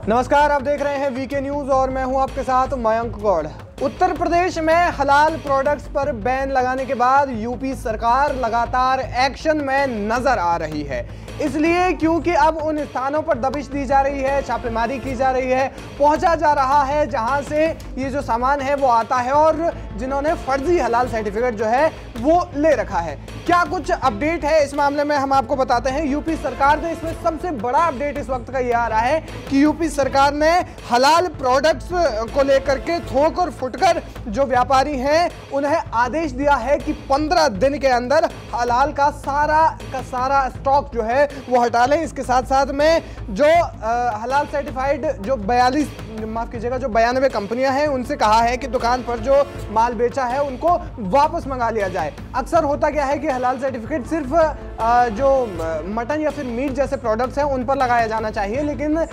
नमस्कार, आप देख रहे हैं वीके न्यूज और मैं हूं आपके साथ मयंक गौड़। उत्तर प्रदेश में हलाल प्रोडक्ट्स पर बैन लगाने के बाद यूपी सरकार लगातार एक्शन में नजर आ रही है। इसलिए क्योंकि अब उन स्थानों पर दबिश दी जा रही है, छापेमारी की जा रही है, पहुंचा जा रहा है जहां से ये जो सामान है वो आता है और जिन्होंने फर्जी हलाल सर्टिफिकेट जो है वो ले रखा है। क्या कुछ अपडेट है इस मामले में हम आपको बताते हैं। यूपी सरकार ने इसमें सबसे बड़ा अपडेट इस वक्त का ये आ रहा है कि यूपी सरकार ने हलाल प्रोडक्ट्स को लेकर के थोक और फुटकर जो व्यापारी हैं उन्हें आदेश दिया है कि 15 दिन के अंदर हलाल का सारा स्टॉक जो है वो हटा लें। इसके साथ साथ में जो हलाल सर्टिफाइड जो 92 कंपनियां हैं उनसे कहा है कि दुकान पर जो माल बेचा है उनको वापस मंगा लिया जाए। अक्सर होता क्या है कि हलाल सर्टिफिकेट सिर्फ जो मटन या फिर मीट जैसे प्रोडक्ट्स हैं उन पर लगाया जाना चाहिए, लेकिन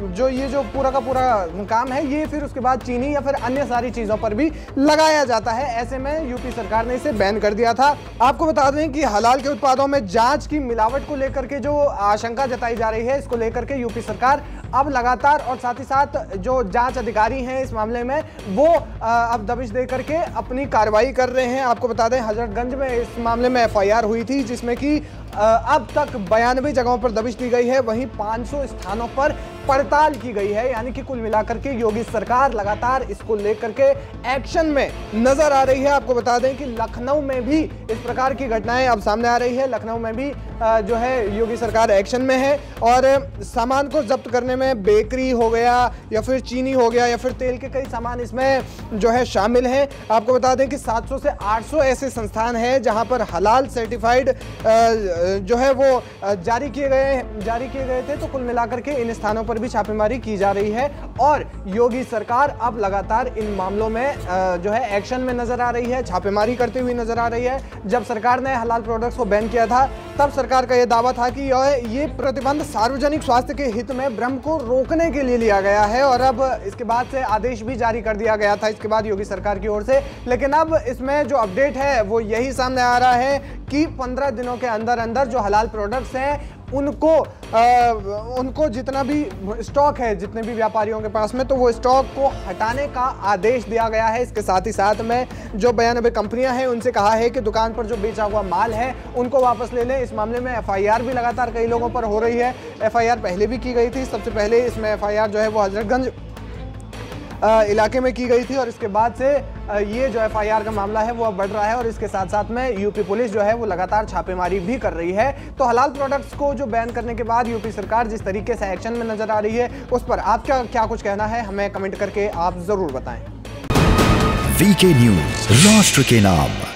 जो ये जो पूरा का पूरा काम है ये फिर उसके बाद चीनी या फिर अन्य सारी चीज़ों पर भी लगाया जाता है। ऐसे में यूपी सरकार ने इसे बैन कर दिया था। आपको बता दें कि हलाल के उत्पादों में जांच की मिलावट को लेकर के जो आशंका जताई जा रही है, इसको लेकर के यूपी सरकार अब लगातार और साथ ही साथ जो जांच अधिकारी हैं इस मामले में वो अब दबिश दे करके अपनी कार्रवाई कर रहे हैं। आपको बता दें हजरतगंज में इस मामले में FIR हुई थी जिसमें कि अब तक 92 जगहों पर दबिश दी गई है, वहीं 500 स्थानों पर पड़ताल की गई है। यानी कि कुल मिलाकर के योगी सरकार लगातार इसको लेकर के एक्शन में नजर आ रही है। आपको बता दें कि लखनऊ में भी इस प्रकार की घटनाएं अब सामने आ रही है। लखनऊ में भी जो है योगी सरकार एक्शन में है और सामान को जब्त करने में बेकरी हो गया या फिर चीनी हो गया या फिर तेल के कई सामान इसमें जो है शामिल हैं। आपको बता दें कि 700 से 800 ऐसे संस्थान हैं जहां पर हलाल सर्टिफाइड जो है वो जारी किए गए थे। तो कुल मिलाकर के इन स्थानों पर भी छापेमारी की जा रही है और योगी सरकार अब लगातार इन मामलों में जो है एक्शन में नजर आ रही है, छापेमारी करते हुए नजर आ रही है। जब सरकार ने हलाल प्रोडक्ट्स को बैन किया था तब सरकार का यह दावा था कि ये प्रतिबंध सार्वजनिक स्वास्थ्य के हित में भ्रम को रोकने के लिए लिया गया है और अब इसके बाद से आदेश भी जारी कर दिया गया था इसके बाद योगी सरकार की ओर से। लेकिन अब इसमें जो अपडेट है वो यही सामने आ रहा है कि 15 दिनों के अंदर अंदर जो हलाल प्रोडक्ट्स हैं उनको जितना भी स्टॉक है जितने भी व्यापारियों के पास में तो वो स्टॉक को हटाने का आदेश दिया गया है। इसके साथ ही साथ में जो 92 कंपनियां हैं उनसे कहा है कि दुकान पर जो बेचा हुआ माल है उनको वापस ले लें। इस मामले में FIR भी लगातार कई लोगों पर हो रही है। FIR पहले भी की गई थी, सबसे पहले इसमें FIR जो है वो हजरतगंज इलाके में की गई थी और इसके बाद से ये जो FIR का मामला है वो अब बढ़ रहा है और इसके साथ साथ में यूपी पुलिस जो है वो लगातार छापेमारी भी कर रही है। तो हलाल प्रोडक्ट्स को जो बैन करने के बाद यूपी सरकार जिस तरीके से एक्शन में नजर आ रही है उस पर आपका क्या कुछ कहना है हमें कमेंट करके आप जरूर बताएं। वीके न्यूज, राष्ट्र के नाम।